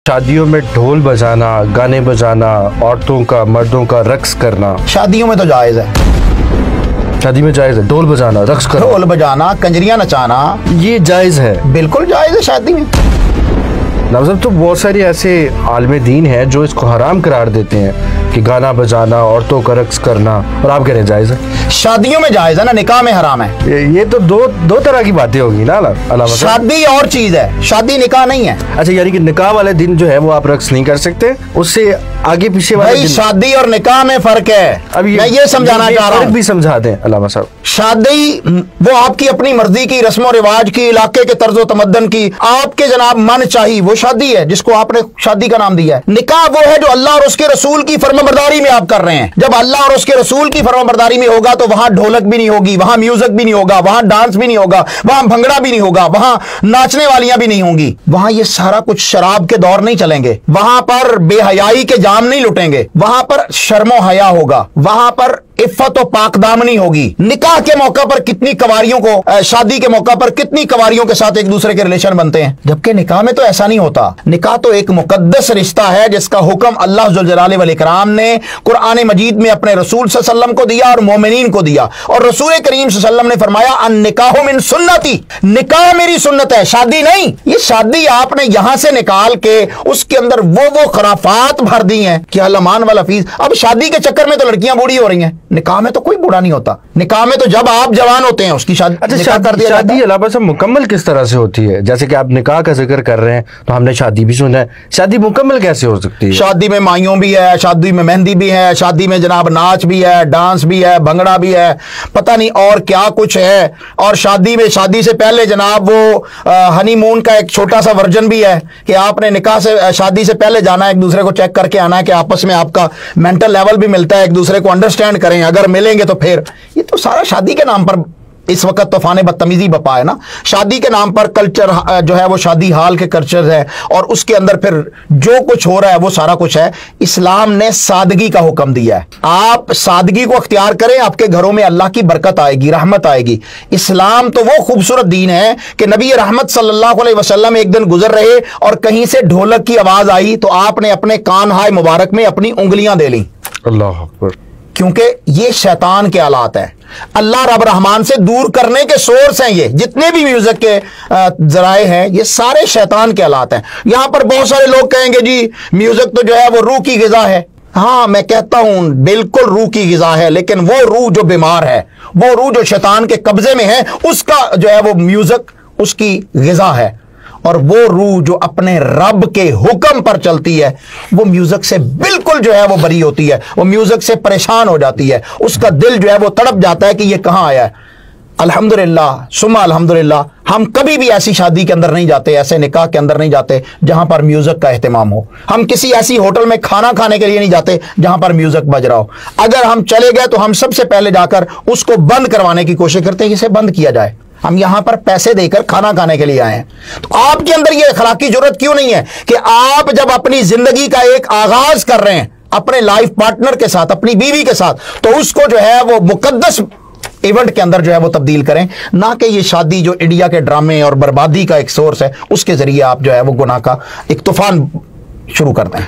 शादियों में ढोल बजाना, गाने बजाना, औरतों का मर्दों का रक्स करना शादियों में तो जायज है। शादी में जायज है ढोल बजाना, रक्स करना, ढोल बजाना, कंजरियां नचाना, ये जायज है, बिल्कुल जायज है शादी में। नवाब तो बहुत सारे ऐसे आलिम दीन हैं जो इसको हराम करार देते हैं कि गाना बजाना, औरतों का रक्स करना, और आप कह रहे हैं जायज है। शादियों में जायज है ना, निकाह में हराम है। ये तो दो तरह की बातें होगी ना अलावा। शादी और चीज है, शादी निकाह नहीं है। अच्छा, यानी कि निकाह वाले दिन जो है वो आप रक्स नहीं कर सकते, उससे आगे पीछे वाले दिन। शादी और निकाह में फर्क है। अब मैं ये समझाना चाह रहा हूँ, भी समझा दें अलावा साहब। शादी वो आपकी अपनी मर्जी की, रस्म और रिवाज की, इलाके के तर्जो तमद्दन की, आपके जनाब मन चाहिए वो शादी है जिसको आपने शादी का नाम दिया है। निकाह वो है जो अल्लाह और उसके रसूल की फरमाबरदारी में आप कर रहे हैं। जब अल्लाह और उसके रसूल की फरमाबरदारी में होगा तो वहां ढोलक भी नहीं होगी, वहां म्यूजिक भी नहीं होगा, वहां डांस भी नहीं होगा, वहां भंगड़ा भी नहीं होगा, वहां नाचने वालियां भी नहीं होंगी, वहां ये सारा कुछ शराब के दौर नहीं चलेंगे, वहां पर बेहयाई के जाम नहीं लुटेंगे, वहां पर शर्मो हया होगा, वहां पर इफ्फत और पाकदामनी होगी। निकाह के मौका पर कितनी कवारियों को, शादी के मौका पर कितनी कवारियों के साथ एक दूसरे के रिलेशन बनते हैं, जबकि निकाह में तो ऐसा नहीं होता। निकाह तो एक मुकद्दस रिश्ता है जिसका हुक्म अल्लाह जुल जलाल वल इकराम ने कुरान मजीद में अपने रसूल सल्लल्लाहु अलैहि वसल्लम को दिया और मोमिनीन को दिया, और रसूल करीम सल्लल्लाहु अलैहि वसल्लम ने फरमाया अन निकाह मिन सुन्नती, निकाह मेरी सुन्नत है, शादी नहीं। ये शादी आपने यहां से निकाल के उसके अंदर वो खराफात भर दी हैं कि अल्लामान वाला फीस। अब शादी के चक्कर में तो लड़कियां बूढ़ी हो रही हैं, निकाह में तो कोई बूढ़ा नहीं होता। निकाह में तो जब आप जवान होते हैं उसकी शादी। अच्छा, शादी अलावा सब मुकम्मल किस तरह से होती है? जैसे कि आप निकाह का जिक्र कर रहे हैं तो हमने शादी भी सुना है, शादी मुकम्मल कैसे हो सकती है? शादी में माइयों भी है, शादी में मेहंदी भी है, शादी में जनाब नाच भी है, डांस भी है, भंगड़ा भी है, पता नहीं और क्या कुछ है। और शादी में, शादी से पहले जनाब वो हनीमून का एक छोटा सा वर्जन भी है कि आपने निकाह से, शादी से पहले जाना है, एक दूसरे को चेक करके आना है कि आपस में आपका मेंटल लेवल भी मिलता है, एक दूसरे को अंडरस्टैंड करें, अगर मिलेंगे तो फिर। ये तो सारा शादी के नाम पर इस वक्त तूफान बदतमीजी बपा है ना। शादी के नाम पर कल्चर जो है वो शादी हाल के कल्चर है, और उसके अंदर फिर जो कुछ हो रहा है वो सारा कुछ है। इस्लाम ने सादगी का हुक्म दिया है, आप सादगी को अख्तियार करें, आपके घरों में अल्लाह की बरकत आएगी, रहमत आएगी। इस्लाम तो वो खूबसूरत दीन है कि नबी रहमत सल्लल्लाहु अलैहि वसल्लम एक दिन गुजर रहे और कहीं से ढोलक की आवाज आई तो आपने अपने कान हाय मुबारक में अपनी उंगलियां दे ली। अल्लाह अकबर। क्योंकि ये शैतान के आलात हैं, अल्लाह रब रहमान से दूर करने के सोर्स हैं। ये जितने भी म्यूजिक के जराए हैं ये सारे शैतान के आलात हैं। यहां पर बहुत सारे लोग कहेंगे जी म्यूजिक तो जो है वो रूह की गिजा है। हाँ, मैं कहता हूं बिल्कुल रूह की गिजा है, लेकिन वो रूह जो बीमार है, वो रूह जो शैतान के कब्जे में है, उसका जो है वो म्यूजिक उसकी गिजा है। और वो रूह जो अपने रब के हुक्म पर चलती है वो म्यूजिक से बिल्कुल जो है वो बरी होती है, वो म्यूजिक से परेशान हो जाती है, उसका दिल जो है वो तड़प जाता है कि ये कहां आया है। अल्हम्दुलिल्लाह सुम्मा अल्हम्दुलिल्लाह, हम कभी भी ऐसी शादी के अंदर नहीं जाते, ऐसे निकाह के अंदर नहीं जाते जहां पर म्यूजिक का एहतमाम हो। हम किसी ऐसी होटल में खाना खाने के लिए नहीं जाते जहां पर म्यूजिक बज रहा हो। अगर हम चले गए तो हम सबसे पहले जाकर उसको बंद करवाने की कोशिश करते हैं कि इसे बंद किया जाए। हम यहां पर पैसे देकर खाना खाने के लिए आए हैं, तो आपके अंदर यह अखलाकी जरूरत क्यों नहीं है कि आप जब अपनी जिंदगी का एक आगाज कर रहे हैं अपने लाइफ पार्टनर के साथ, अपनी बीवी के साथ, तो उसको जो है वो मुकद्दस इवेंट के अंदर जो है वो तब्दील करें, ना कि ये शादी जो इंडिया के ड्रामे और बर्बादी का एक सोर्स है उसके जरिए आप जो है वो गुनाह का एक तूफान शुरू करते हैं।